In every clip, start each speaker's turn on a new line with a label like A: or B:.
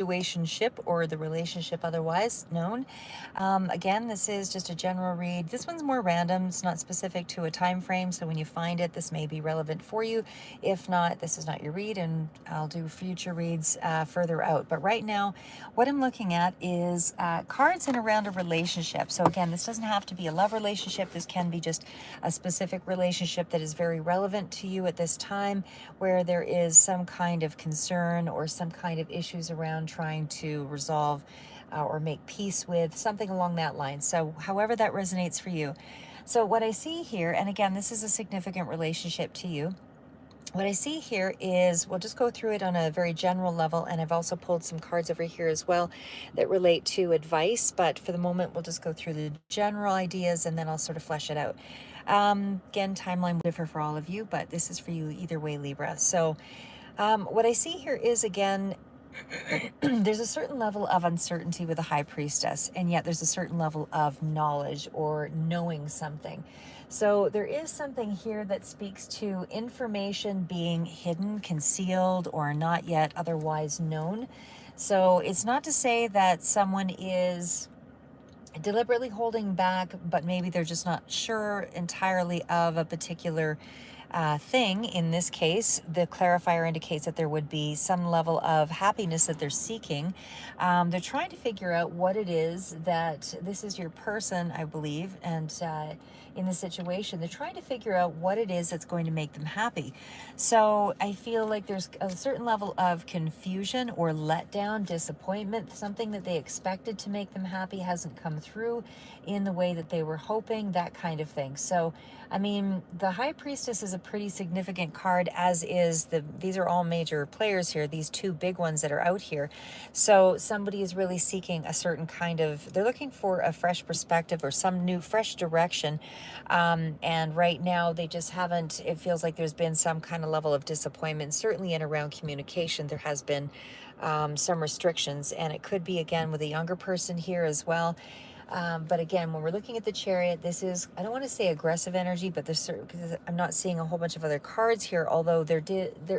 A: situationship or the relationship otherwise known. Again, this is just a general read. This one's more random. It's not specific to a time frame, so when you find it, this may be relevant for you. If not, this is not your read, and I'll do future reads further out. But right now, what I'm looking at is cards in around a relationship. So again, this doesn't have to be a love relationship. This can be just a specific relationship that is very relevant to you at this time, where there is some kind of concern or some kind of issues around trying to resolve or make peace with, something along that line. So however that resonates for you. So what I see here, and again, this is a significant relationship to you. What I see here is, we'll just go through it on a very general level, and I've also pulled some cards over here as well that relate to advice, but for the moment we'll just go through the general ideas and then I'll sort of flesh it out. Again, timeline will differ for all of you, but this is for you either way, Libra. So what I see here is, again, there's a certain level of uncertainty with a high priestess, and yet there's a certain level of knowledge or knowing something. So there is something here that speaks to information being hidden, concealed, or not yet otherwise known. So it's not to say that someone is deliberately holding back, but maybe they're just not sure entirely of a particular thing. In this case, the clarifier indicates that there would be some level of happiness that they're seeking. They're trying to figure out what it is that, this is your person, I believe, and in the situation, they're trying to figure out what it is that's going to make them happy. So I feel like there's a certain level of confusion or letdown, disappointment. Something that they expected to make them happy hasn't come through in the way that they were hoping, that kind of thing. So, I mean, the High Priestess is a pretty significant card, as is these are all major players here, these two big ones that are out here. So somebody is really seeking a certain kind of, they're looking for a fresh perspective or some new fresh direction. And right now they just haven't, it feels like there's been some kind of level of disappointment, certainly in around communication. There has been some restrictions, and it could be, again, with a younger person here as well. But again, when we're looking at the Chariot, this is, I don't want to say aggressive energy, but there's because I'm not seeing a whole bunch of other cards here, although there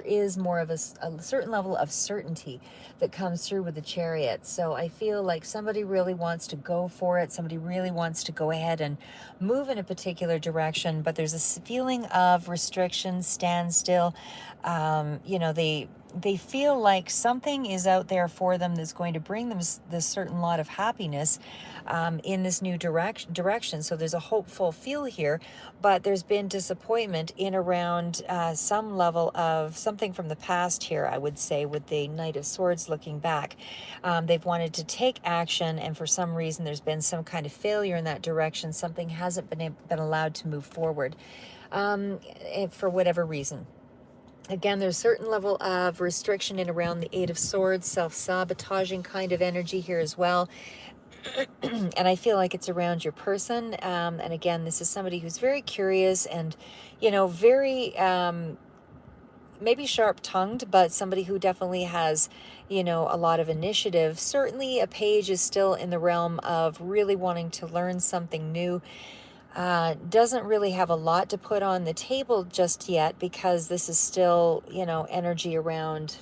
A: is more of a certain level of certainty that comes through with the Chariot. So I feel like somebody really wants to go for it. Somebody really wants to go ahead and move in a particular direction, but there's a feeling of restriction, standstill. They feel like something is out there for them that's going to bring them this certain lot of happiness in this new direction. So there's a hopeful feel here, but there's been disappointment in around some level of something from the past here, I would say, with the Knight of Swords looking back. They've wanted to take action, and for some reason there's been some kind of failure in that direction. Something hasn't been allowed to move forward for whatever reason. Again, there's a certain level of restriction in around the Eight of Swords, self-sabotaging kind of energy here as well. And I feel like it's around your person. And again, this is somebody who's very curious and, very maybe sharp-tongued, but somebody who definitely has, a lot of initiative. Certainly a page is still in the realm of really wanting to learn something new. Doesn't really have a lot to put on the table just yet, because this is still, energy around,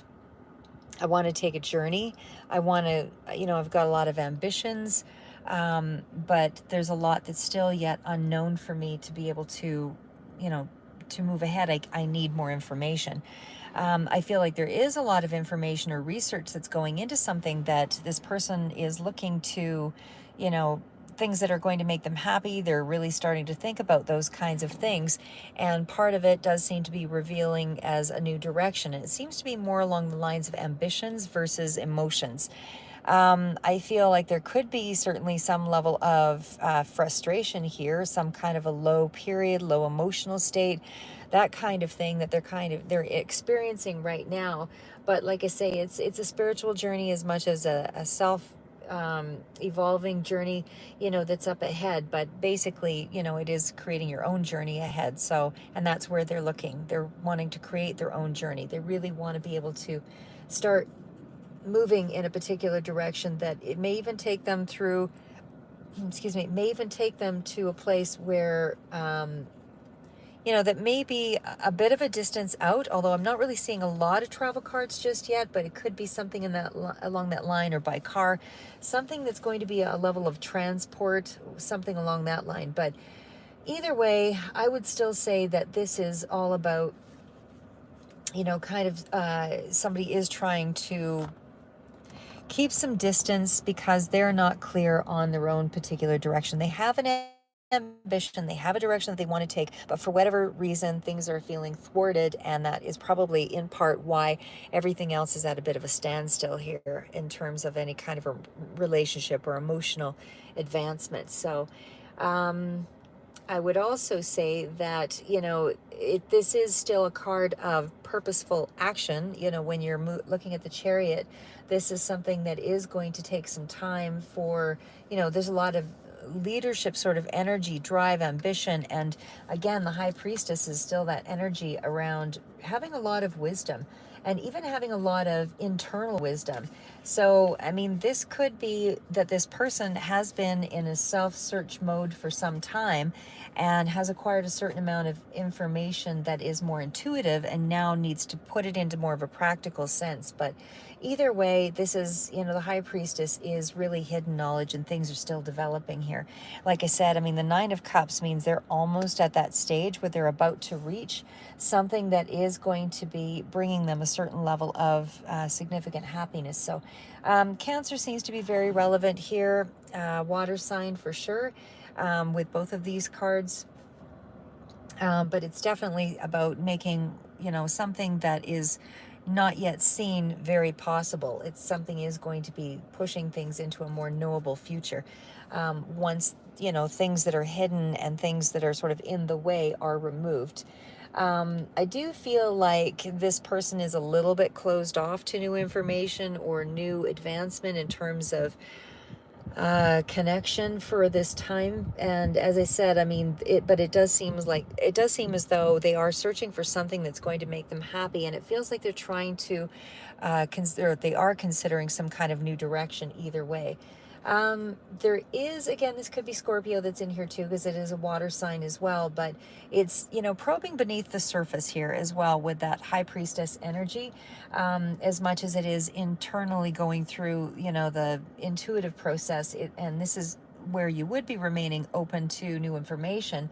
A: I want to take a journey. I want to, I've got a lot of ambitions, but there's a lot that's still yet unknown for me to be able to, to move ahead. I need more information. I feel like there is a lot of information or research that's going into something that this person is looking to, things that are going to make them happy. They're really starting to think about those kinds of things. And part of it does seem to be revealing as a new direction. And it seems to be more along the lines of ambitions versus emotions. I feel like there could be certainly some level of frustration here, some kind of a low period, low emotional state, that kind of thing that they're experiencing right now. But like I say, it's a spiritual journey as much as a self evolving journey, that's up ahead. But basically, it is creating your own journey ahead. So, and that's where they're looking. They're wanting to create their own journey. They really want to be able to start moving in a particular direction that it may even take them through, it may even take them to a place where, that may be a bit of a distance out, although I'm not really seeing a lot of travel cards just yet, but it could be something in that along that line, or by car, something that's going to be a level of transport, something along that line. But either way, I would still say that this is all about, kind of somebody is trying to keep some distance because they're not clear on their own particular direction. They have an ambition, they have a direction that they want to take, but for whatever reason, things are feeling thwarted, and that is probably in part why everything else is at a bit of a standstill here in terms of any kind of a relationship or emotional advancement. So, I would also say that, this is still a card of purposeful action. When you're looking at the Chariot, this is something that is going to take some time for, there's a lot of leadership sort of energy, drive, ambition. And again, the High Priestess is still that energy around having a lot of wisdom and even having a lot of internal wisdom. So, I mean, this could be that this person has been in a self-search mode for some time and has acquired a certain amount of information that is more intuitive and now needs to put it into more of a practical sense. But either way, this is, the High Priestess is really hidden knowledge, and things are still developing here. Like I said, I mean, the Nine of Cups means they're almost at that stage where they're about to reach something that is going to be bringing them a certain level of significant happiness. So Cancer seems to be very relevant here. Water sign for sure, with both of these cards. But it's definitely about making, something that is not yet seen very possible. It's something is going to be pushing things into a more knowable future. Once, things that are hidden and things that are sort of in the way are removed. I do feel like this person is a little bit closed off to new information or new advancement in terms of connection for this time. And as I said, I mean, but it does seem as though they are searching for something that's going to make them happy. And it feels like they're trying to they are considering some kind of new direction either way. There is, again, this could be Scorpio that's in here too, because it is a water sign as well, but it's, probing beneath the surface here as well with that High Priestess energy, as much as it is internally going through, the intuitive process. And this is where you would be remaining open to new information.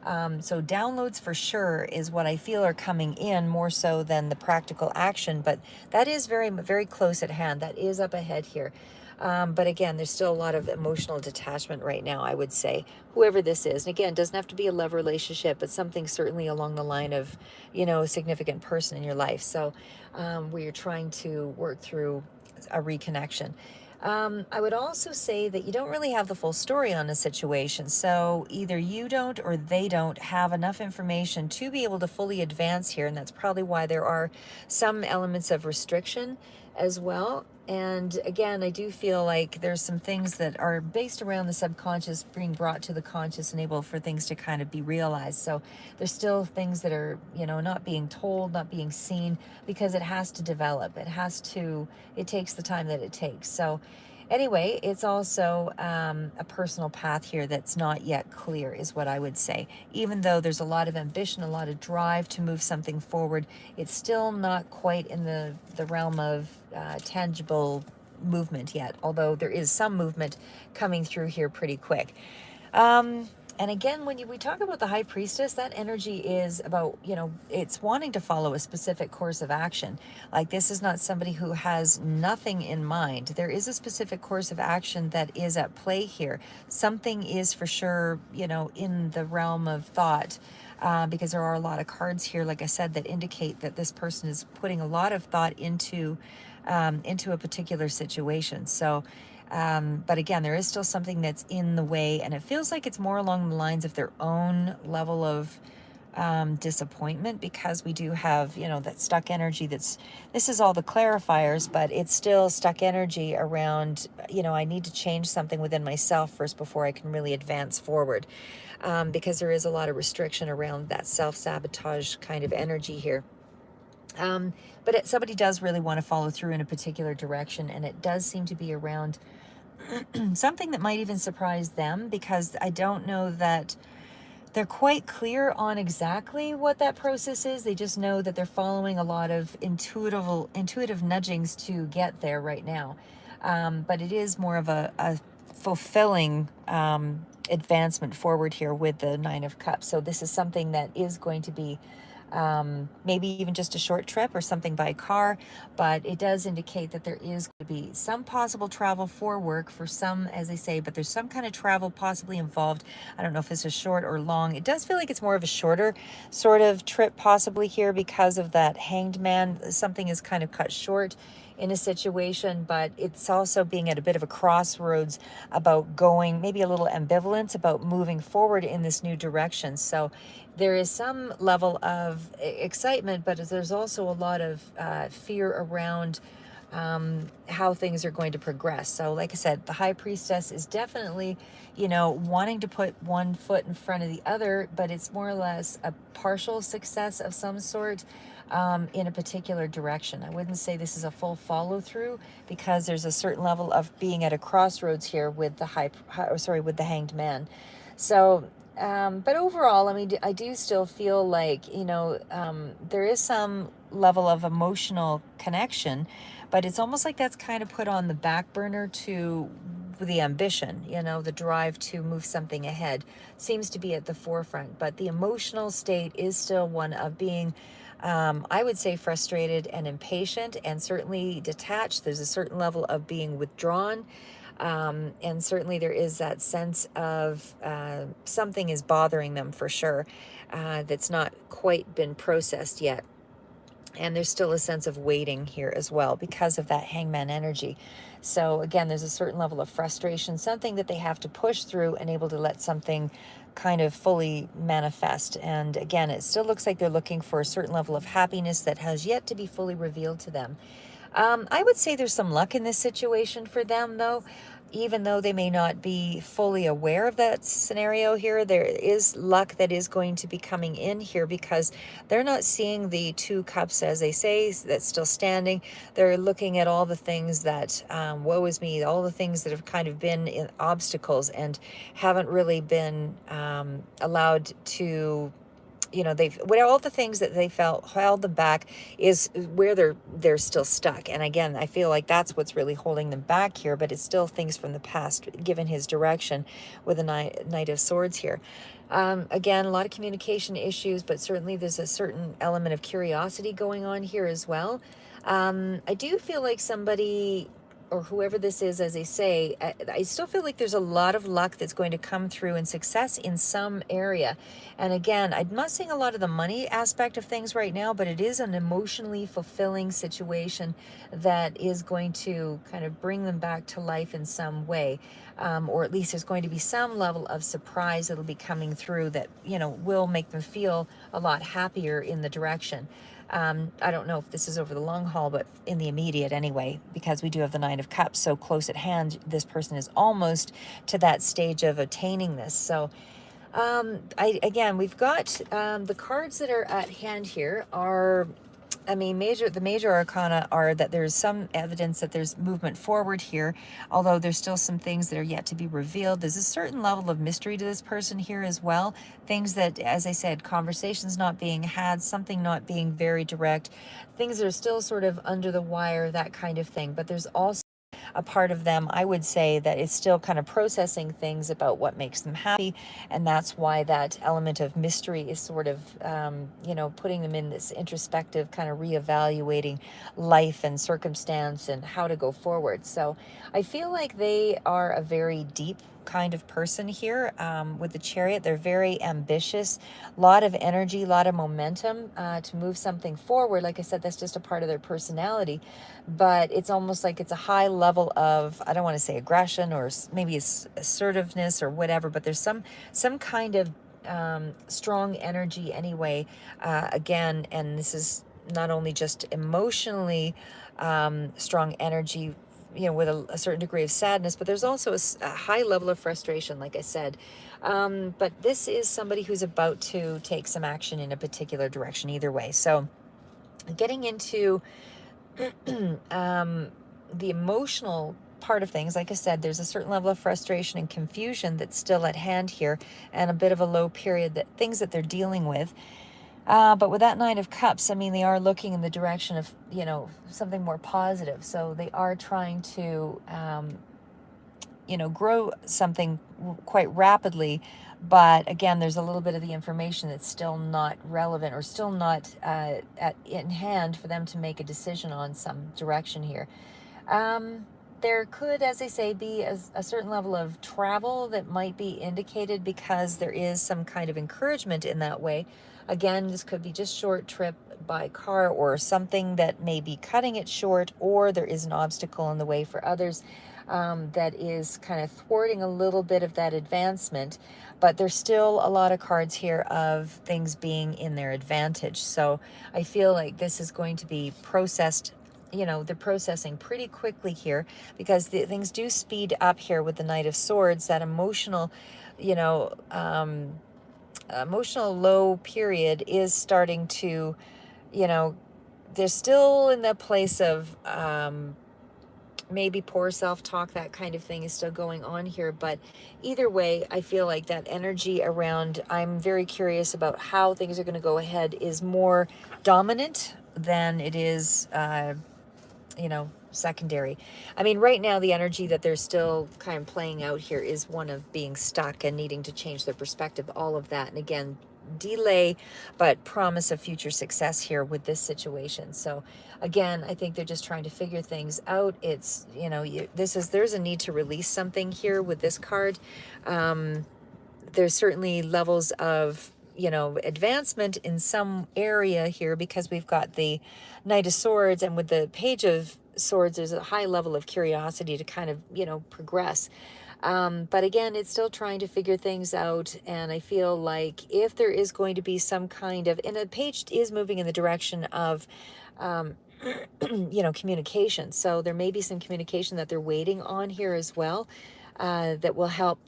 A: So downloads for sure is what I feel are coming in more so than the practical action, but that is very, very close at hand. That is up ahead here. But again, there's still a lot of emotional detachment right now, I would say, whoever this is. And again, it doesn't have to be a love relationship, but something certainly along the line of, a significant person in your life. So where you're trying to work through a reconnection. I would also say that you don't really have the full story on a situation. So either you don't or they don't have enough information to be able to fully advance here. And that's probably why there are some elements of restriction as well. And again, I do feel like there's some things that are based around the subconscious being brought to the conscious and able for things to kind of be realized. So there's still things that are, not being told, not being seen, because it has to develop. It takes the time that it takes. So anyway, it's also a personal path here that's not yet clear, is what I would say. Even though there's a lot of ambition, a lot of drive to move something forward, it's still not quite in the realm of tangible movement yet, although there is some movement coming through here pretty quick. And again, when we talk about the High Priestess, that energy is about, it's wanting to follow a specific course of action. Like, this is not somebody who has nothing in mind. There is a specific course of action that is at play here. Something is for sure, in the realm of thought. Because there are a lot of cards here, like I said, that indicate that this person is putting a lot of thought into a particular situation. So, but again, there is still something that's in the way, and it feels like it's more along the lines of their own level of disappointment, because we do have, that stuck energy. This is all the clarifiers, but it's still stuck energy around, I need to change something within myself first before I can really advance forward, because there is a lot of restriction around that self-sabotage kind of energy here. But somebody does really want to follow through in a particular direction, and it does seem to be around something that might even surprise them, because I don't know that they're quite clear on exactly what that process is. They just know that they're following a lot of intuitive nudgings to get there right now. But it is more of a fulfilling advancement forward here with the Nine of Cups. So this is something that is going to be maybe even just a short trip or something by car, but it does indicate that there is going to be some possible travel for work for some, as I say, but there's some kind of travel possibly involved. I don't know if this is short or long. It does feel like it's more of a shorter sort of trip possibly here because of that Hanged Man. Something is kind of cut short in a situation, but it's also being at a bit of a crossroads about going, maybe a little ambivalence about moving forward in this new direction. So there is some level of excitement, but there's also a lot of fear around how things are going to progress. So like I said, the High Priestess is definitely, wanting to put one foot in front of the other, but it's more or less a partial success of some sort in a particular direction. I wouldn't say this is a full follow through because there's a certain level of being at a crossroads here with with the Hanged Man. So but overall, I mean, I do still feel like, there is some level of emotional connection, but it's almost like that's kind of put on the back burner to the ambition, the drive to move something ahead seems to be at the forefront. But the emotional state is still one of being, I would say, frustrated and impatient and certainly detached. There's a certain level of being withdrawn. And certainly there is that sense of something is bothering them for sure that's not quite been processed yet. And there's still a sense of waiting here as well because of that hangman energy. So again, there's a certain level of frustration, something that they have to push through and able to let something kind of fully manifest. And again, it still looks like they're looking for a certain level of happiness that has yet to be fully revealed to them. I would say there's some luck in this situation for them, though. Even though they may not be fully aware of that scenario here, there is luck that is going to be coming in here because they're not seeing the two cups, as they say, that's still standing. They're looking at all the things that, woe is me, all the things that have kind of been obstacles and haven't really been allowed to, they've all the things that they felt held them back is where they're still stuck. And again, I feel like that's what's really holding them back here, but it's still things from the past given his direction with the Knight of Swords here. Again, a lot of communication issues, but certainly there's a certain element of curiosity going on here as well. I do feel like somebody, or whoever this is, as they say, I still feel like there's a lot of luck that's going to come through and success in some area. And again, I'm not seeing a lot of the money aspect of things right now, but it is an emotionally fulfilling situation that is going to kind of bring them back to life in some way. Or at least there's going to be some level of surprise that'll be coming through that, will make them feel a lot happier in the direction. I don't know if this is over the long haul, but in the immediate anyway, because we do have the Nine of Cups so close at hand, this person is almost to that stage of attaining this. So we've got the cards that are at hand here are, the major arcana are that there's some evidence that there's movement forward here, although there's still some things that are yet to be revealed. There's a certain level of mystery to this person here as well. Things that, as I said, conversations not being had, something not being very direct, things that are still sort of under the wire, that kind of thing. But there's also a part of them, I would say, that is still kind of processing things about what makes them happy. And that's why that element of mystery is sort of, putting them in this introspective kind of reevaluating life and circumstance and how to go forward. So I feel like they are a very deep kind of person here with the Chariot. They're very ambitious, a lot of energy, a lot of momentum to move something forward. Like I said, that's just a part of their personality, but it's almost like it's a high level of, I don't want to say aggression or maybe assertiveness or whatever, but there's some kind of strong energy anyway, again, and this is not only just emotionally strong energy, with a certain degree of sadness, but there's also a high level of frustration, like I said. But this is somebody who's about to take some action in a particular direction either way. So getting into the emotional part of things. Like I said, there's a certain level of frustration and confusion that's still at hand here, and a bit of a low period, that things that they're dealing with. But with that Nine of Cups, I mean, they are looking in the direction of, something more positive. So they are trying to, grow something quite rapidly. But again, there's a little bit of the information that's still not relevant, or still not in hand for them to make a decision on some direction here. There could, as I say, be a certain level of travel that might be indicated, because there is some kind of encouragement in that way. Again, this could be just short trip by car, or something that may be cutting it short, or there is an obstacle in the way for others that is kind of thwarting a little bit of that advancement. But there's still a lot of cards here of things being in their advantage. So I feel like this is going to be processed. They're processing pretty quickly here, because things do speed up here with the Knight of Swords. That emotional, emotional low period is starting to, they're still in the place of maybe poor self-talk. That kind of thing is still going on here. But either way, I feel like that energy around, I'm very curious about how things are going to go ahead, is more dominant than it is secondary. I mean, right now, the energy that they're still kind of playing out here is one of being stuck and needing to change their perspective, all of that. And again, delay, but promise of future success here with this situation. So again, I think they're just trying to figure things out. It's, there's a need to release something here with this card. There's certainly levels of, advancement in some area here, because we've got the Knight of Swords, and with the Page of Swords, there's a high level of curiosity to kind of, progress. But again, it's still trying to figure things out. And I feel like if there is going to be some kind of, and the page is moving in the direction of, communication. So there may be some communication that they're waiting on here as well, that will help,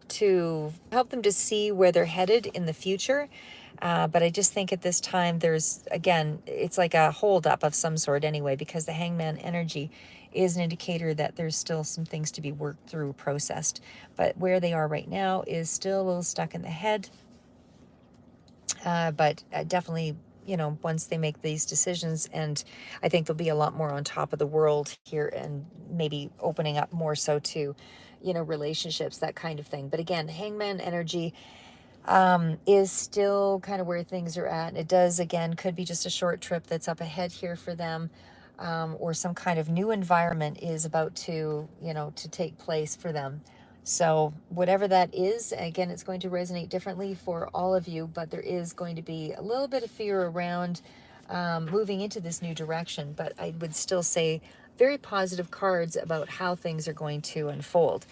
A: to help them to see where they're headed in the future. But I just think at this time, there's, again, it's like a holdup of some sort anyway, because the Hangman energy is an indicator that there's still some things to be worked through, processed. But where they are right now is still a little stuck in the head. But definitely, once they make these decisions, and I think there'll be a lot more on top of the world here, and maybe opening up more so to, relationships, that kind of thing. But again, Hangman energy is still kind of where things are at. It does, again, could be just a short trip that's up ahead here for them, or some kind of new environment is about to, to take place for them. So whatever that is, again, it's going to resonate differently for all of you, but there is going to be a little bit of fear around moving into this new direction. But I would still say very positive cards about how things are going to unfold.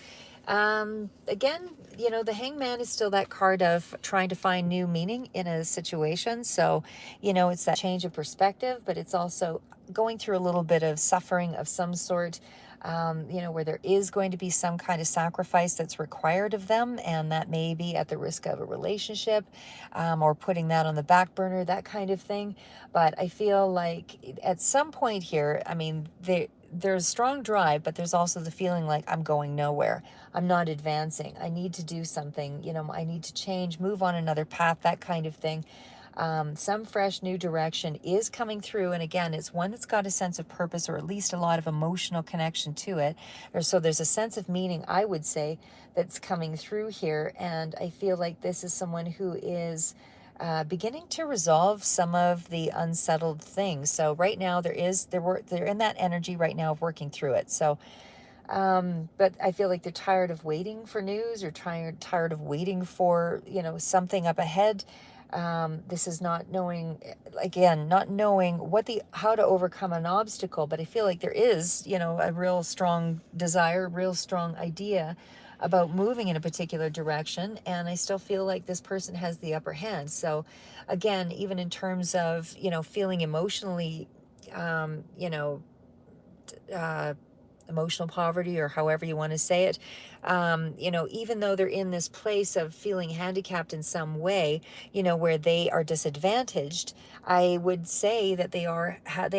A: Again, the Hangman is still that card of trying to find new meaning in a situation. So, it's that change of perspective, but it's also going through a little bit of suffering of some sort, where there is going to be some kind of sacrifice that's required of them, and that may be at the risk of a relationship, or putting that on the back burner, that kind of thing. But I feel like at some point here, I mean, there's strong drive, but there's also the feeling like I'm going nowhere. I'm not advancing. I need to do something. I need to change, move on another path, that kind of thing. Some fresh new direction is coming through. And again, it's one that's got a sense of purpose, or at least a lot of emotional connection to it. So there's a sense of meaning, I would say, that's coming through here. And I feel like this is someone who is beginning to resolve some of the unsettled things. So right now they're in that energy right now of working through it. So, but I feel like they're tired of waiting for news, or tired of waiting for, something up ahead. This is not knowing, again, not knowing how to overcome an obstacle, but I feel like there is, a real strong desire, real strong idea about moving in a particular direction. And I still feel like this person has the upper hand. So again, even in terms of, feeling emotionally, uh, emotional poverty, or however you want to say it. You know, even though they're in this place of feeling handicapped in some way, you know, where they are disadvantaged, I would say that they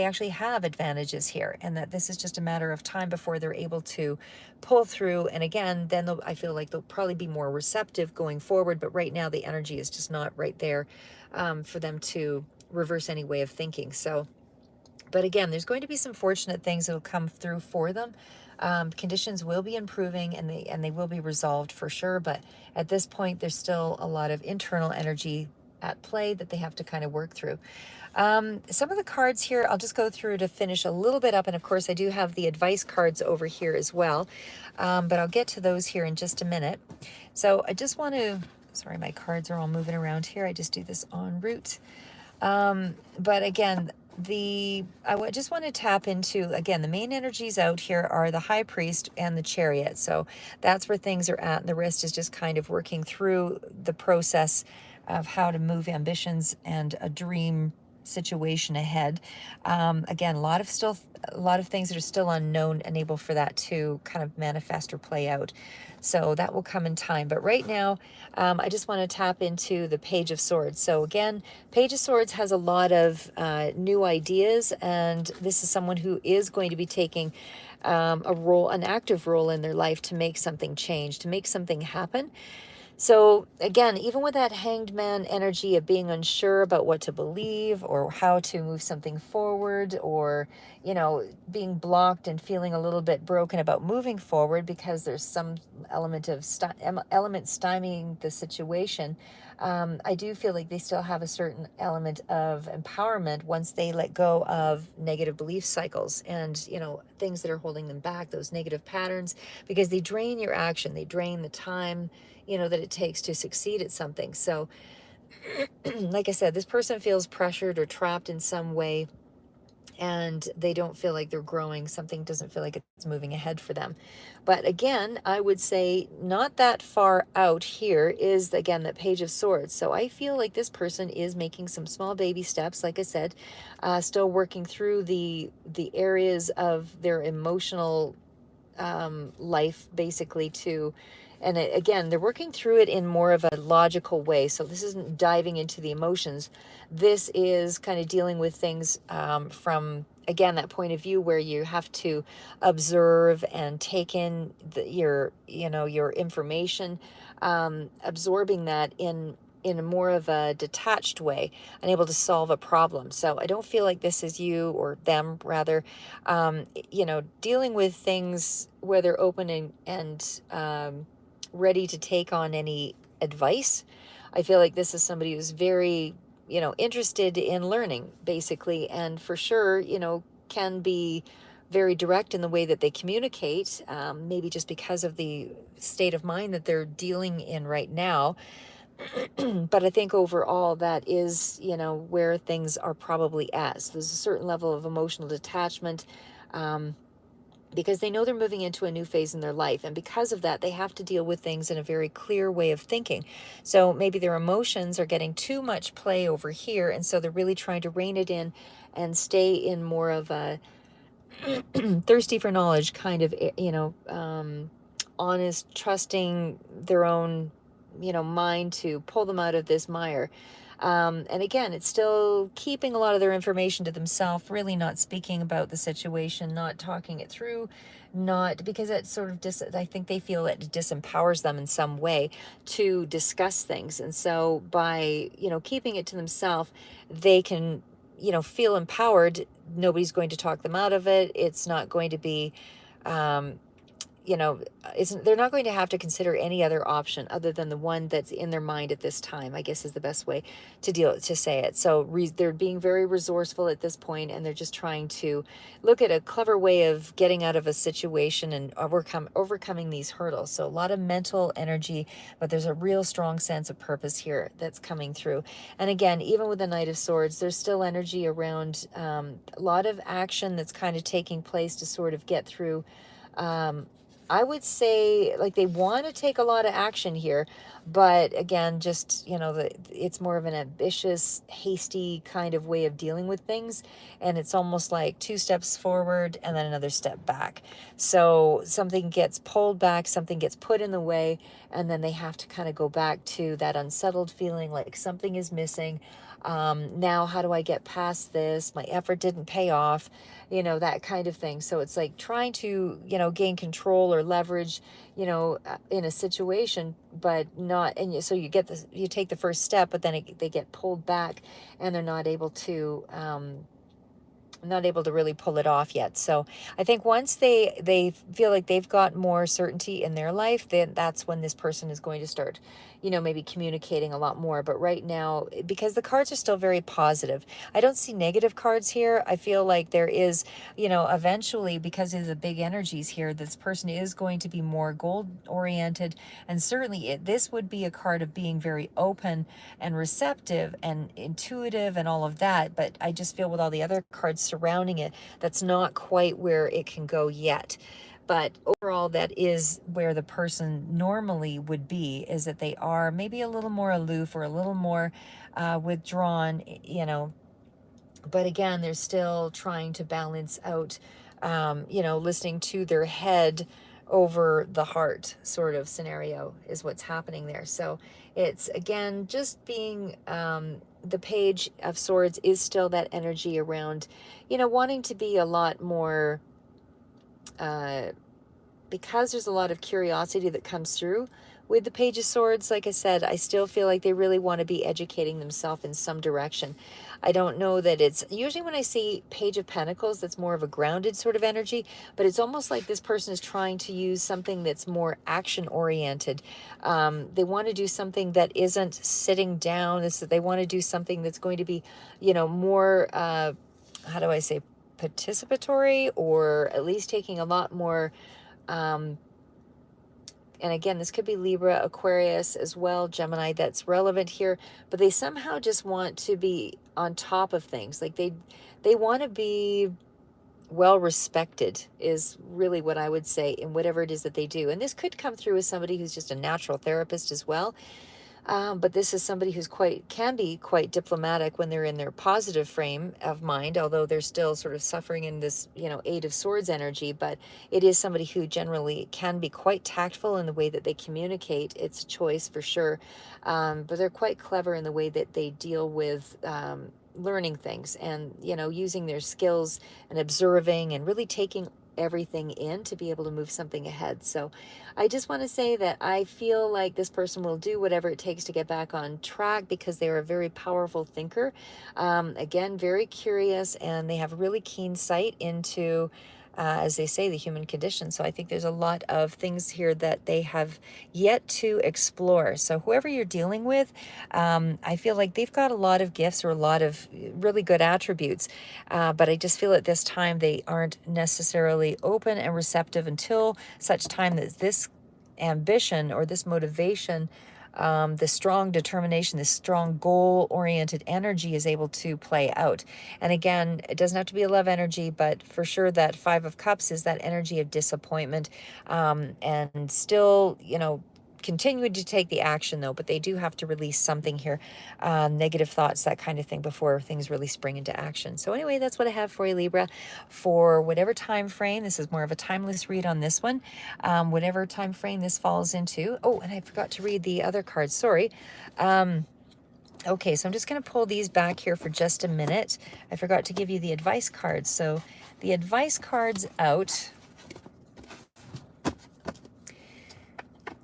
A: actually have advantages here, and that this is just a matter of time before they're able to pull through. And again, then I feel like they'll probably be more receptive going forward. But right now, the energy is just not right there for them to reverse any way of thinking. So, but again, there's going to be some fortunate things that will come through for them. Conditions will be improving, and they will be resolved for sure. But at this point, there's still a lot of internal energy at play that they have to kind of work through. Some of the cards here, I'll just go through to finish a little bit up. And of course, I do have the advice cards over here as well. But I'll get to those here in just a minute. So I just want to, sorry, my cards are all moving around here. I just do this en route. But again, just want to tap into, again, the main energies out here are the High Priest and the Chariot. So that's where things are at. And the rest is just kind of working through the process of how to move ambitions and a dream situation ahead. Again, a lot of things that are still unknown, enable for that to kind of manifest or play out. So that will come in time. But right now, I just want to tap into the Page of Swords. So again, Page of Swords has a lot of new ideas, and this is someone who is going to be taking an active role in their life to make something change, to make something happen. So again, even with that Hanged Man energy of being unsure about what to believe or how to move something forward, or, you know, being blocked and feeling a little bit broken about moving forward because there's some element stymieing the situation, I do feel like they still have a certain element of empowerment once they let go of negative belief cycles and, you know, things that are holding them back, those negative patterns, because they drain your action, they drain the time, you know, that it takes to succeed at something. So like I said, this person feels pressured or trapped in some way, and they don't feel like they're growing. Something doesn't feel like it's moving ahead for them. But again, I would say not that far out here is, again, that Page of Swords. So I feel like this person is making some small baby steps, like I said, still working through the areas of their emotional life, basically, and again, they're working through it in more of a logical way. So this isn't diving into the emotions. This is kind of dealing with things from, again, that point of view where you have to observe and take in your information, absorbing that in a more of a detached way, and able to solve a problem. So I don't feel like this is you, or them rather, dealing with things where they're open and ready to take on any advice. I feel like this is somebody who's very, interested in learning, basically, and for sure, can be very direct in the way that they communicate, maybe just because of the state of mind that they're dealing in right now. But I think overall that is, where things are probably at. So there's a certain level of emotional detachment, because they know they're moving into a new phase in their life. And because of that, they have to deal with things in a very clear way of thinking. So maybe their emotions are getting too much play over here. And so they're really trying to rein it in and stay in more of a thirsty for knowledge kind of, honest, trusting their own, mind to pull them out of this mire. And again, it's still keeping a lot of their information to themselves, really not speaking about the situation, not talking it through, not because it sort of I think they feel it disempowers them in some way to discuss things. And so by, keeping it to themselves, they can, feel empowered. Nobody's going to talk them out of it. It's not going to be, they're not going to have to consider any other option other than the one that's in their mind at this time, I guess is the best way to say it. So they're being very resourceful at this point, and they're just trying to look at a clever way of getting out of a situation and overcoming these hurdles. So a lot of mental energy, but there's a real strong sense of purpose here that's coming through. And again, even with the Knight of Swords, there's still energy around a lot of action that's kind of taking place to sort of get through I would say like they want to take a lot of action here, but again, just, you know, it's more of an ambitious, hasty kind of way of dealing with things. And it's almost like 2 steps forward and then another step back. So something gets pulled back, something gets put in the way, and then they have to kind of go back to that unsettled feeling like something is missing. Now, how do I get past this? My effort didn't pay off, you know, that kind of thing. So it's like trying to, you know, gain control or leverage, you know, in a situation, but not, and so you get this, you take the first step, but then they get pulled back and they're not able to really pull it off yet. So I think once they feel like they've got more certainty in their life, then that's when this person is going to start, you know, maybe communicating a lot more. But right now, because the cards are still very positive, I don't see negative cards here. I feel like there is, you know, eventually, because of the big energies here, this person is going to be more goal oriented, and certainly this would be a card of being very open and receptive and intuitive and all of that. But I just feel with all the other cards surrounding it, that's not quite where it can go yet. But overall, that is where the person normally would be, is that they are maybe a little more aloof or a little more withdrawn, you know. But again, they're still trying to balance out, you know, listening to their head over the heart sort of scenario is what's happening there. So it's, again, just being, the Page of Swords is still that energy around, you know, wanting to be a lot more, because there's a lot of curiosity that comes through with the Page of Swords. Like I said, I still feel like they really want to be educating themselves in some direction. I don't know that it's, usually when I see Page of Pentacles, that's more of a grounded sort of energy, but it's almost like this person is trying to use something that's more action oriented. They want to do something that isn't sitting down. They want to do something that's going to be, you know, more, how do I say, participatory, or at least taking a lot more, and again, this could be Libra, Aquarius as well, Gemini, that's relevant here, but they somehow just want to be on top of things. Like they want to be well respected is really what I would say in whatever it is that they do. And this could come through as somebody who's just a natural therapist as well. But this is somebody who's can be quite diplomatic when they're in their positive frame of mind, although they're still sort of suffering in this, you know, Eight of Swords energy. But it is somebody who generally can be quite tactful in the way that they communicate. It's a choice for sure. But they're quite clever in the way that they deal with, learning things, and, you know, using their skills and observing and really taking everything in to be able to move something ahead. So I just want to say that I feel like this person will do whatever it takes to get back on track, because they're a very powerful thinker. Again, very curious, and they have really keen sight into, as they say, the human condition. So I think there's a lot of things here that they have yet to explore. So whoever you're dealing with, I feel like they've got a lot of gifts or a lot of really good attributes. But I just feel at this time they aren't necessarily open and receptive until such time that this ambition or this motivation, the strong determination, this strong goal-oriented energy is able to play out. And again, it doesn't have to be a love energy, but for sure that Five of Cups is that energy of disappointment, and still, you know, continue to take the action though, but they do have to release something here, negative thoughts, that kind of thing, before things really spring into action. So anyway, that's what I have for you, Libra, for whatever time frame. This is more of a timeless read on this one, whatever time frame this falls into. Oh, and I forgot to read the other cards, sorry. Okay, so I'm just going to pull these back here for just a minute. I forgot to give you the advice cards. So the advice cards out.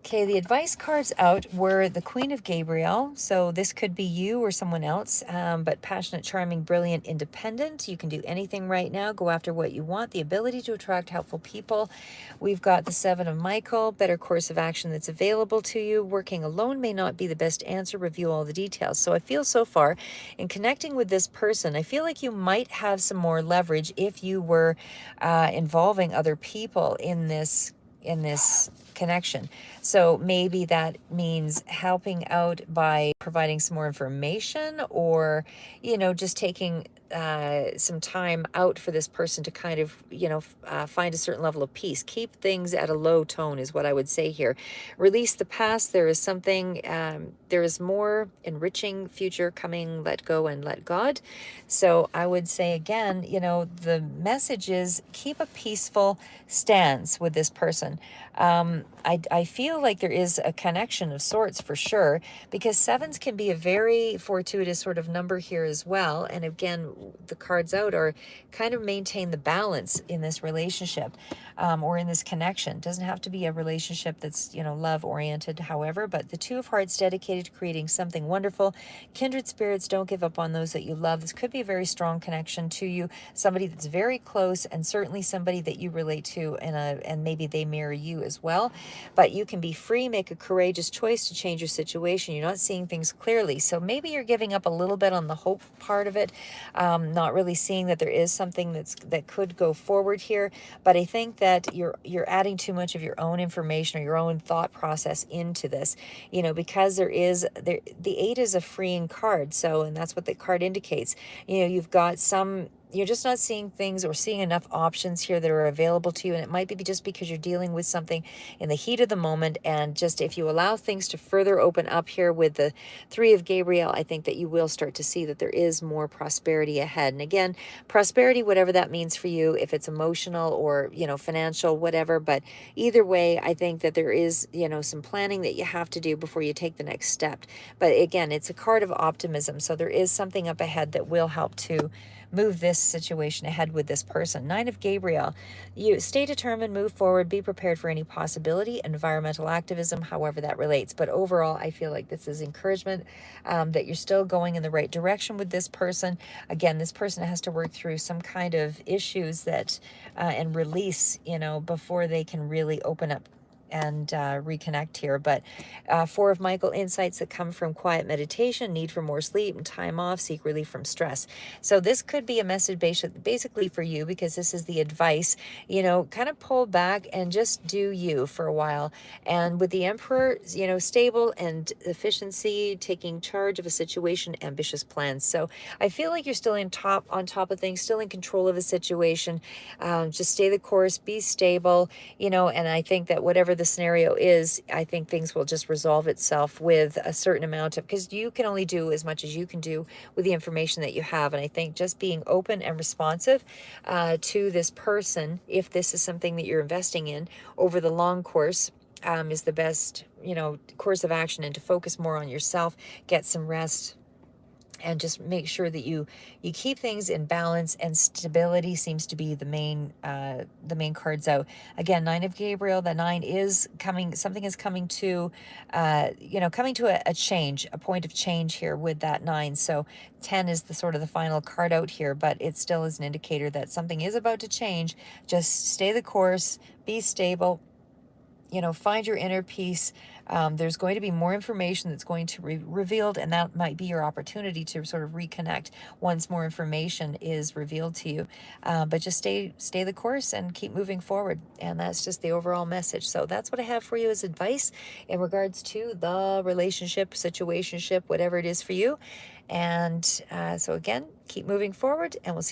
A: Okay, the advice cards out were the Queen of Gabriel. So this could be you or someone else, but passionate, charming, brilliant, independent. You can do anything right now. Go after what you want. The ability to attract helpful people. We've got the Seven of Michael. Better course of action that's available to you. Working alone may not be the best answer. Review all the details. So I feel so far in connecting with this person, I feel like you might have some more leverage if you were involving other people in this connection. So maybe that means helping out by providing some more information, or, you know, just taking some time out for this person to kind of, find a certain level of peace. Keep things at a low tone is what I would say here. Release the past. There is something, there is more enriching future coming. Let go and let God. So I would say again, the message is keep a peaceful stance with this person. I feel like there is a connection of sorts for sure, because sevens can be a very fortuitous sort of number here as well. And again, the cards out are kind of maintain the balance in this relationship, or in this connection. It doesn't have to be a relationship that's, love oriented, however, but the Two of Hearts dedicated to creating something wonderful. Kindred spirits, don't give up on those that you love. This could be a very strong connection to you, somebody that's very close, and certainly somebody that you relate to and maybe they mirror you as well. But you can be free, make a courageous choice to change your situation. You're not seeing things clearly. So maybe you're giving up a little bit on the hope part of it, not really seeing that there is something that could go forward here. But I think that you're adding too much of your own information or your own thought process into this, because the 8 is a freeing card. So, and that's what the card indicates. You've got you're just not seeing things or seeing enough options here that are available to you. And it might be just because you're dealing with something in the heat of the moment. And just if you allow things to further open up here with the 3 of Gabriel, I think that you will start to see that there is more prosperity ahead. And again, prosperity, whatever that means for you, if it's emotional or, financial, whatever. But either way, I think that there is, some planning that you have to do before you take the next step. But again, it's a card of optimism. So there is something up ahead that will help to move this situation ahead with this person. 9 of Gabriel, you stay determined, move forward, be prepared for any possibility, environmental activism, however that relates. But overall, I feel like this is encouragement, that you're still going in the right direction with this person. Again, this person has to work through some kind of issues that and release, before they can really open up and reconnect here. But 4 of Michael, insights that come from quiet meditation, need for more sleep and time off, seek relief from stress. So this could be a message basically for you, because this is the advice, kind of pull back and just do you for a while. And with the Emperor, stable and efficiency, taking charge of a situation, ambitious plans. So I feel like you're still on top of things, still in control of a situation. Just stay the course, be stable, and I think that whatever the scenario is, I think things will just resolve itself with a certain amount of, because you can only do as much as you can do with the information that you have. And I think just being open and responsive to this person, if this is something that you're investing in over the long course, is the best, course of action, and to focus more on yourself, get some rest, and just make sure that you keep things in balance. And stability seems to be the main cards out. Again, 9 of Gabriel, the 9 is coming, something is coming to coming to a change, a point of change here with that 9. So 10 is the sort of the final card out here, but it still is an indicator that something is about to change. Just stay the course, be stable, find your inner peace. There's going to be more information that's going to be revealed, and that might be your opportunity to sort of reconnect once more information is revealed to you. But just stay the course and keep moving forward. And that's just the overall message. So that's what I have for you as advice in regards to the relationship, situationship, whatever it is for you. And so again, keep moving forward, and we'll see you